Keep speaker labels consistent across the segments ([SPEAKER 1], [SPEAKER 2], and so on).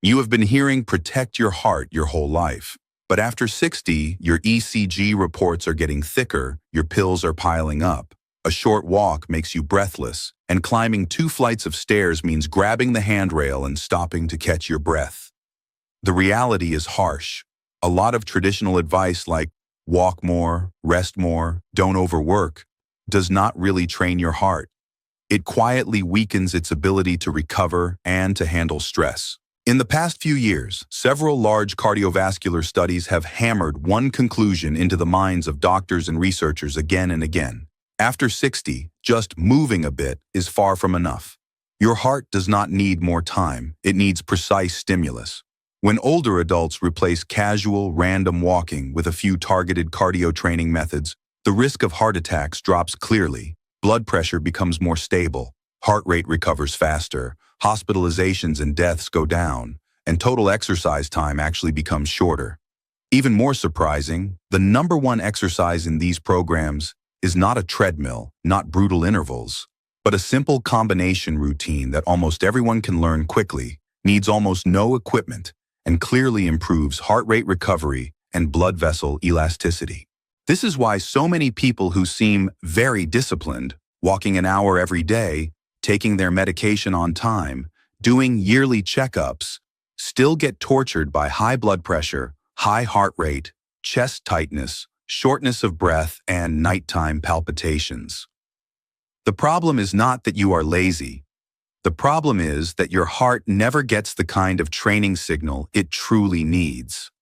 [SPEAKER 1] You have been hearing protect your heart your whole life. But after 60, your ECG reports are getting thicker, your pills are piling up. A short walk makes you breathless, and climbing 2 flights of stairs means grabbing the handrail and stopping to catch your breath. The reality is harsh. A lot of traditional advice like walk more, rest more, don't overwork, does not really train your heart. It quietly weakens its ability to recover and to handle stress. In the past few years, several large cardiovascular studies have hammered one conclusion into the minds of doctors and researchers again and again. After 60, just moving a bit is far from enough. Your heart does not need more time, it needs precise stimulus. When older adults replace casual, random walking with a few targeted cardio training methods, the risk of heart attacks drops clearly, blood pressure becomes more stable, heart rate recovers faster, hospitalizations and deaths go down, and total exercise time actually becomes shorter. Even more surprising, the number one exercise in these programs is not a treadmill, not brutal intervals, but a simple combination routine that almost everyone can learn quickly, needs almost no equipment, and clearly improves heart rate recovery and blood vessel elasticity. This is why so many people who seem very disciplined, walking an hour every day, taking their medication on time, doing yearly checkups, still get tortured by high blood pressure, high heart rate, chest tightness, shortness of breath, and nighttime palpitations. The problem is not that you are lazy. The problem is that your heart never gets the kind of training signal it truly needs.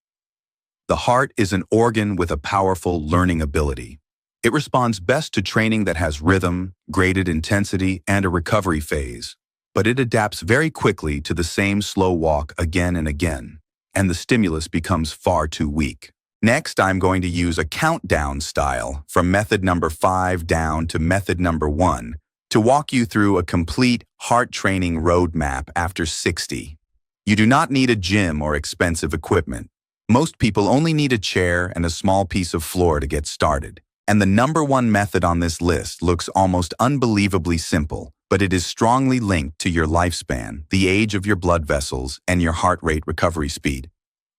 [SPEAKER 1] The heart is an organ with a powerful learning ability. It responds best to training that has rhythm, graded intensity, and a recovery phase, but it adapts very quickly to the same slow walk again and again, and the stimulus becomes far too weak. Next, I'm going to use a countdown style from method number 5 down to method number 1 to walk you through a complete heart training roadmap after 60. You do not need a gym or expensive equipment. Most people only need a chair and a small piece of floor to get started. And the number 1 method on this list looks almost unbelievably simple, but it is strongly linked to your lifespan, the age of your blood vessels, and your heart rate recovery speed.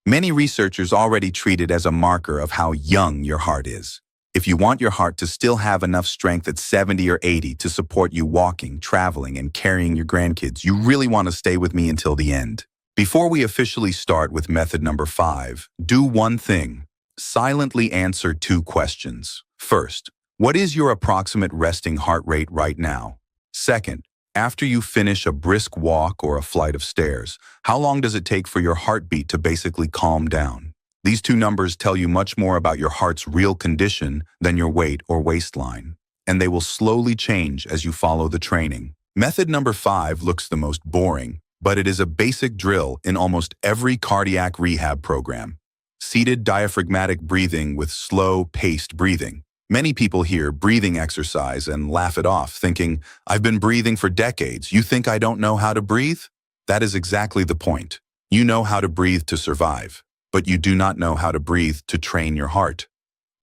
[SPEAKER 1] Many researchers already treat it as a marker of how young your heart is. If you want your heart to still have enough strength at 70 or 80 to support you walking, traveling, and carrying your grandkids, you really want to stay with me until the end. Before we officially start with method number 5, do one thing. Silently answer 2 questions. First, what is your approximate resting heart rate right now? Second, after you finish a brisk walk or a flight of stairs, how long does it take for your heartbeat to basically calm down? These 2 numbers tell you much more about your heart's real condition than your weight or waistline, and they will slowly change as you follow the training. Method number 5 looks the most boring, but it is a basic drill in almost every cardiac rehab program. Seated diaphragmatic breathing with slow, paced breathing. Many people hear breathing exercise and laugh it off, thinking, I've been breathing for decades. You think I don't know how to breathe? That is exactly the point. You know how to breathe to survive, but you do not know how to breathe to train your heart.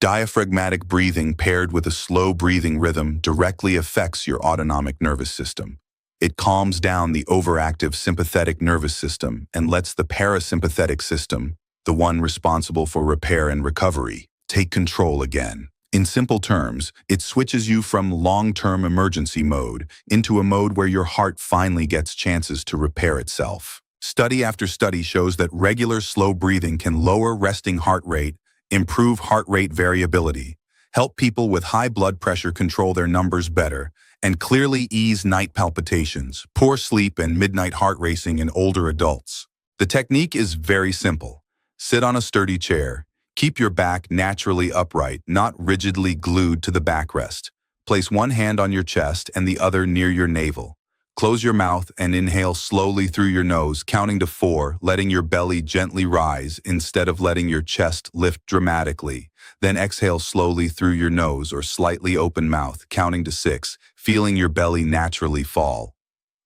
[SPEAKER 1] Diaphragmatic breathing paired with a slow breathing rhythm directly affects your autonomic nervous system. It calms down the overactive sympathetic nervous system and lets the parasympathetic system, the one responsible for repair and recovery, take control again. In simple terms, it switches you from long-term emergency mode into a mode where your heart finally gets chances to repair itself. Study after study shows that regular slow breathing can lower resting heart rate, improve heart rate variability, help people with high blood pressure control their numbers better, and clearly ease night palpitations, poor sleep, and midnight heart racing in older adults. The technique is very simple. Sit on a sturdy chair. Keep your back naturally upright, not rigidly glued to the backrest. Place one hand on your chest and the other near your navel. Close your mouth and inhale slowly through your nose, counting to 4, letting your belly gently rise instead of letting your chest lift dramatically. Then exhale slowly through your nose or slightly open mouth, counting to 6, feeling your belly naturally fall.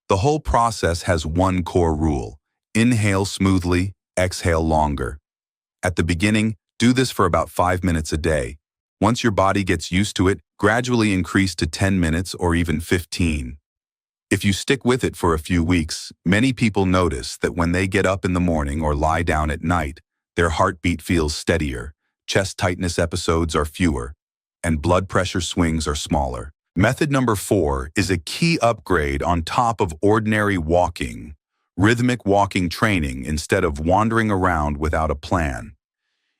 [SPEAKER 1] The whole process has one core rule. Inhale smoothly, exhale longer. At the beginning, do this for about 5 minutes a day. Once your body gets used to it, gradually increase to 10 minutes or even 15. If you stick with it for a few weeks, many people notice that when they get up in the morning or lie down at night, their heartbeat feels steadier, chest tightness episodes are fewer, and blood pressure swings are smaller. Method number 4 is a key upgrade on top of ordinary walking, rhythmic walking training instead of wandering around without a plan.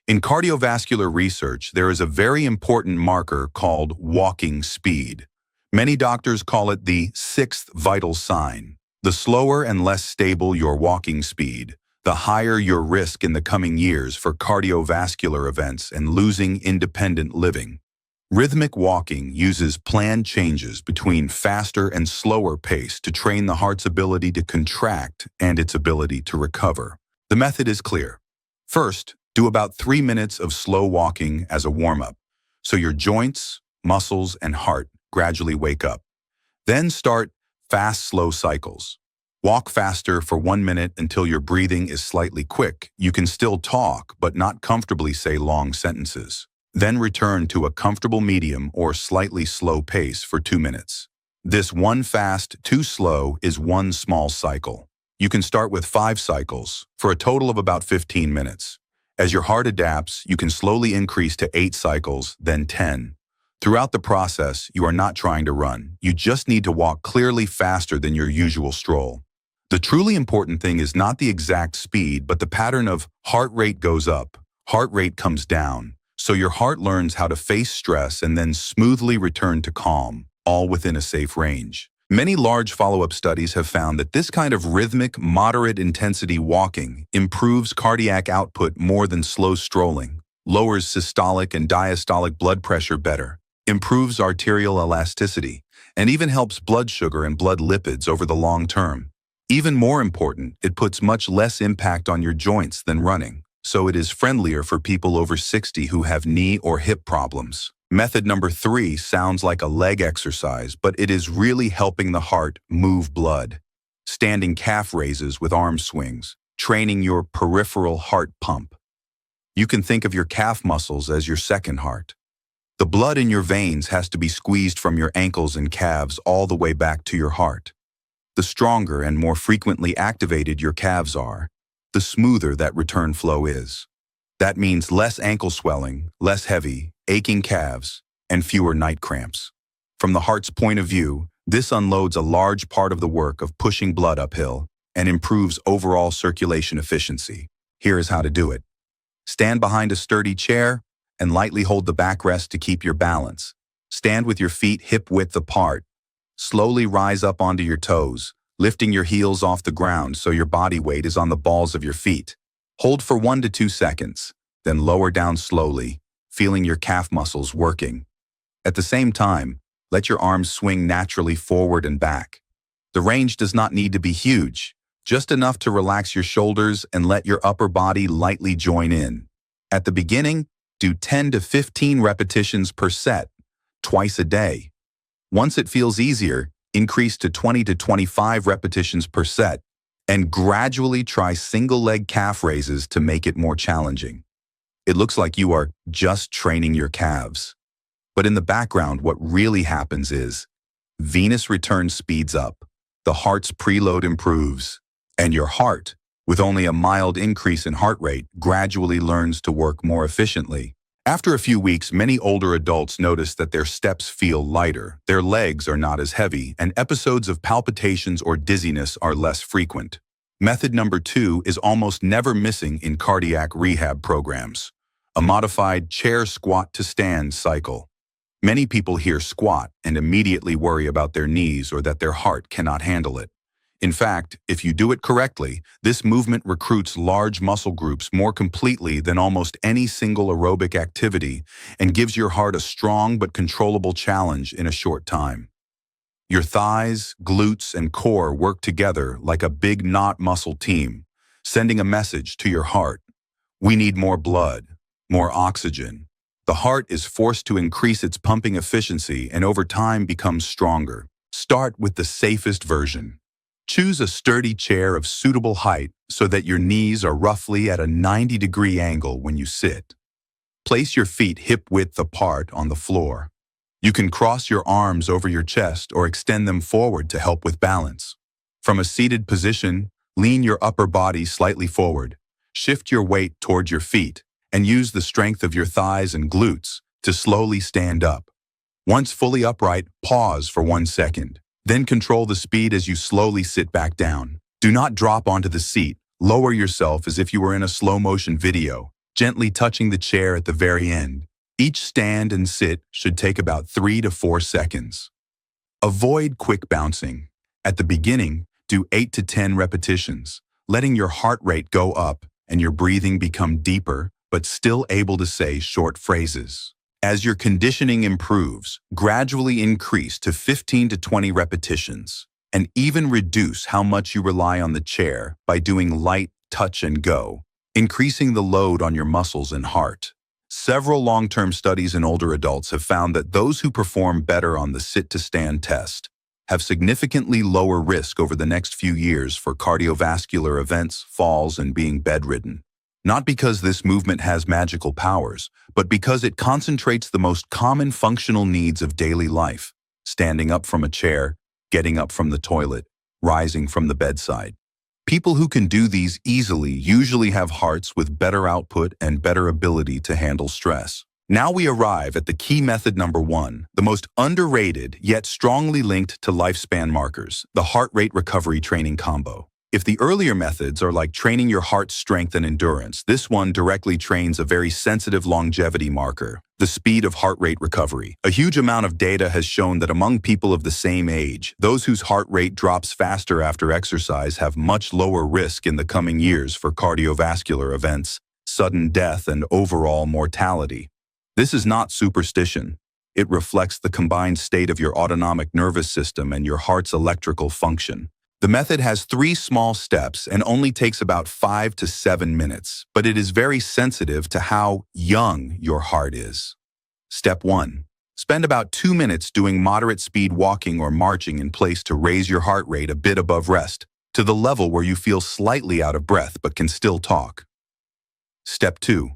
[SPEAKER 1] In cardiovascular research, there is a very important marker called walking speed. Many doctors call it the sixth vital sign. The slower and less stable your walking speed, the higher your risk in the coming years for cardiovascular events and losing independent living. Rhythmic walking uses planned changes between faster and slower pace to train the heart's ability to contract and its ability to recover. The method is clear. First, do about 3 minutes of slow walking as a warm-up, so your joints, muscles, and heart gradually wake up. Then start fast, slow cycles. Walk faster for 1 minute until your breathing is slightly quick. You can still talk, but not comfortably say long sentences. Then return to a comfortable medium or slightly slow pace for 2 minutes. This 1 fast, 2 slow is 1 small cycle. You can start with 5 cycles for a total of about 15 minutes. As your heart adapts, you can slowly increase to 8 cycles, then 10. Throughout the process, you are not trying to run. You just need to walk clearly faster than your usual stroll. The truly important thing is not the exact speed, but the pattern of heart rate goes up, heart rate comes down. So your heart learns how to face stress and then smoothly return to calm, all within a safe range. Many large follow-up studies have found that this kind of rhythmic, moderate-intensity walking improves cardiac output more than slow strolling, lowers systolic and diastolic blood pressure better, improves arterial elasticity, and even helps blood sugar and blood lipids over the long term. Even more important, it puts much less impact on your joints than running, so it is friendlier for people over 60 who have knee or hip problems. Method number 3 sounds like a leg exercise, but it is really helping the heart move blood. Standing calf raises with arm swings, training your peripheral heart pump. You can think of your calf muscles as your second heart. The blood in your veins has to be squeezed from your ankles and calves all the way back to your heart. The stronger and more frequently activated your calves are, the smoother that return flow is. That means less ankle swelling, less heavy, aching calves, and fewer night cramps. From the heart's point of view, this unloads a large part of the work of pushing blood uphill and improves overall circulation efficiency. Here is how to do it. Stand behind a sturdy chair and lightly hold the backrest to keep your balance. Stand with your feet hip-width apart. Slowly rise up onto your toes, lifting your heels off the ground so your body weight is on the balls of your feet. Hold for 1 to 2 seconds, then lower down slowly, feeling your calf muscles working. At the same time, let your arms swing naturally forward and back. The range does not need to be huge, just enough to relax your shoulders and let your upper body lightly join in. At the beginning, do 10 to 15 repetitions per set, twice a day. Once it feels easier, increase to 20 to 25 repetitions per set, and gradually try single-leg calf raises to make it more challenging. It looks like you are just training your calves. But in the background, what really happens is venous return speeds up, the heart's preload improves, and your heart, with only a mild increase in heart rate, gradually learns to work more efficiently. After a few weeks, many older adults notice that their steps feel lighter, their legs are not as heavy, and episodes of palpitations or dizziness are less frequent. Method number 2 is almost never missing in cardiac rehab programs: a modified chair squat to stand cycle. Many people hear squat and immediately worry about their knees or that their heart cannot handle it. In fact, if you do it correctly, this movement recruits large muscle groups more completely than almost any single aerobic activity and gives your heart a strong but controllable challenge in a short time. Your thighs, glutes, and core work together like a big knot muscle team, sending a message to your heart. We need more blood, more oxygen. The heart is forced to increase its pumping efficiency and over time becomes stronger. Start with the safest version. Choose a sturdy chair of suitable height so that your knees are roughly at a 90-degree angle when you sit. Place your feet hip-width apart on the floor. You can cross your arms over your chest or extend them forward to help with balance. From a seated position, lean your upper body slightly forward, shift your weight toward your feet, and use the strength of your thighs and glutes to slowly stand up. Once fully upright, pause for 1 second. Then control the speed as you slowly sit back down. Do not drop onto the seat. Lower yourself as if you were in a slow-motion video, gently touching the chair at the very end. Each stand and sit should take about 3 to 4 seconds. Avoid quick bouncing. At the beginning, do 8 to 10 repetitions, letting your heart rate go up and your breathing become deeper, but still able to say short phrases. As your conditioning improves, gradually increase to 15 to 20 repetitions, and even reduce how much you rely on the chair by doing light touch and go, increasing the load on your muscles and heart. Several long-term studies in older adults have found that those who perform better on the sit-to-stand test have significantly lower risk over the next few years for cardiovascular events, falls, and being bedridden. Not because this movement has magical powers, but because it concentrates the most common functional needs of daily life: standing up from a chair, getting up from the toilet, rising from the bedside. People who can do these easily usually have hearts with better output and better ability to handle stress. Now we arrive at the key method number 1, the most underrated yet strongly linked to lifespan markers, the heart rate recovery training combo. If the earlier methods are like training your heart's strength and endurance, this one directly trains a very sensitive longevity marker, the speed of heart rate recovery. A huge amount of data has shown that among people of the same age, those whose heart rate drops faster after exercise have much lower risk in the coming years for cardiovascular events, sudden death, and overall mortality. This is not superstition. It reflects the combined state of your autonomic nervous system and your heart's electrical function. The method has 3 small steps and only takes about 5 to 7 minutes, but it is very sensitive to how young your heart is. Step 1. Spend about 2 minutes doing moderate speed walking or marching in place to raise your heart rate a bit above rest, to the level where you feel slightly out of breath but can still talk. Step 2.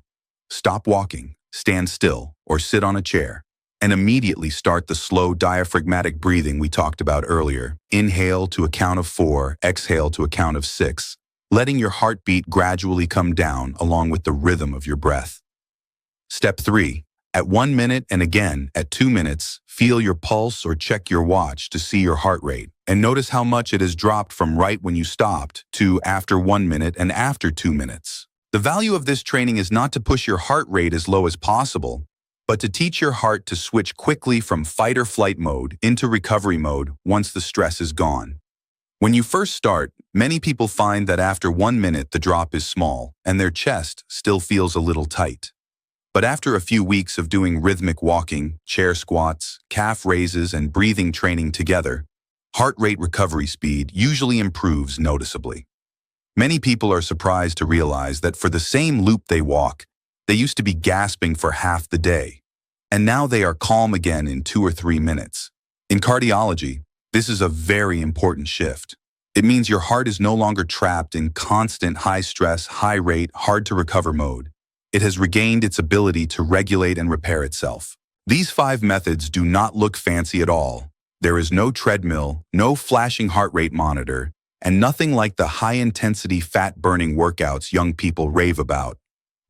[SPEAKER 1] Stop walking, stand still, or sit on a chair, and immediately start the slow diaphragmatic breathing we talked about earlier. Inhale to a count of 4, exhale to a count of 6, letting your heartbeat gradually come down along with the rhythm of your breath. Step 3. At 1 minute and again at 2 minutes, feel your pulse or check your watch to see your heart rate, and notice how much it has dropped from right when you stopped to after 1 minute and after 2 minutes. The value of this training is not to push your heart rate as low as possible, but to teach your heart to switch quickly from fight or flight mode into recovery mode once the stress is gone. When you first start, many people find that after 1 minute the drop is small and their chest still feels a little tight. But after a few weeks of doing rhythmic walking, chair squats, calf raises, and breathing training together, heart rate recovery speed usually improves noticeably. Many people are surprised to realize that for the same loop they walk, they used to be gasping for half the day, and now they are calm again in 2 or 3 minutes. In cardiology, this is a very important shift. It means your heart is no longer trapped in constant high-stress, high-rate, hard-to-recover mode. It has regained its ability to regulate and repair itself. These 5 methods do not look fancy at all. There is no treadmill, no flashing heart rate monitor, and nothing like the high-intensity fat-burning workouts young people rave about.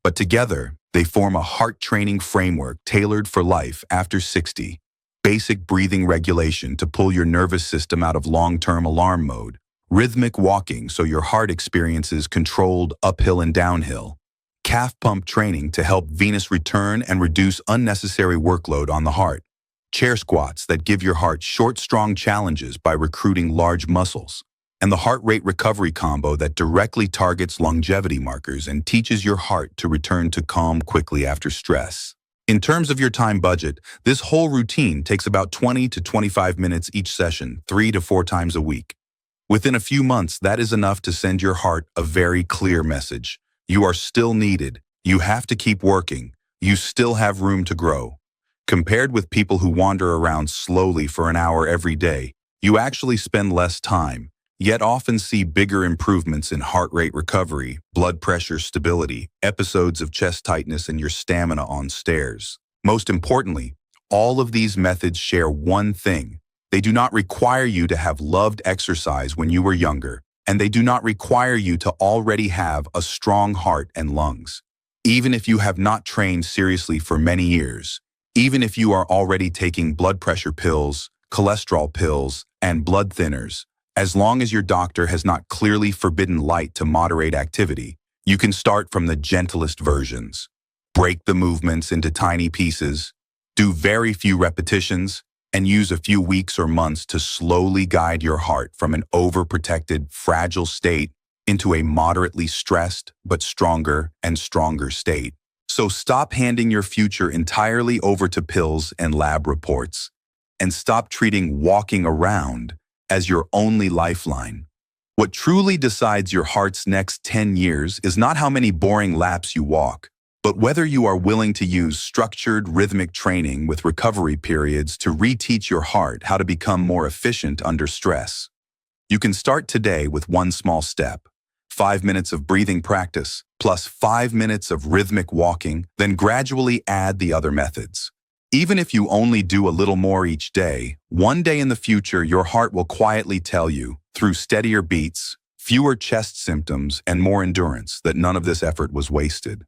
[SPEAKER 1] But together, they form a heart training framework tailored for life after 60. Basic breathing regulation to pull your nervous system out of long-term alarm mode. Rhythmic walking so your heart experiences controlled uphill and downhill. Calf pump training to help venous return and reduce unnecessary workload on the heart. Chair squats that give your heart short, strong challenges by recruiting large muscles. And the heart rate recovery combo that directly targets longevity markers and teaches your heart to return to calm quickly after stress. In terms of your time budget, this whole routine takes about 20 to 25 minutes each session, 3 to 4 times a week. Within a few months, that is enough to send your heart a very clear message. You are still needed. You have to keep working. You still have room to grow. Compared with people who wander around slowly for an hour every day, you actually spend less time, yet often see bigger improvements in heart rate recovery, blood pressure stability, episodes of chest tightness, and your stamina on stairs. Most importantly, all of these methods share one thing. They do not require you to have loved exercise when you were younger, and they do not require you to already have a strong heart and lungs. Even if you have not trained seriously for many years, even if you are already taking blood pressure pills, cholesterol pills, and blood thinners, as long as your doctor has not clearly forbidden light to moderate activity, you can start from the gentlest versions. Break the movements into tiny pieces, do very few repetitions, and use a few weeks or months to slowly guide your heart from an overprotected, fragile state into a moderately stressed but stronger and stronger state. So stop handing your future entirely over to pills and lab reports, and stop treating walking around as your only lifeline. What truly decides your heart's next 10 years is not how many boring laps you walk, but whether you are willing to use structured, rhythmic training with recovery periods to reteach your heart how to become more efficient under stress. You can start today with one small step: 5 minutes of breathing practice, plus 5 minutes of rhythmic walking, then gradually add the other methods. Even if you only do a little more each day, one day in the future your heart will quietly tell you, through steadier beats, fewer chest symptoms, and more endurance, that none of this effort was wasted.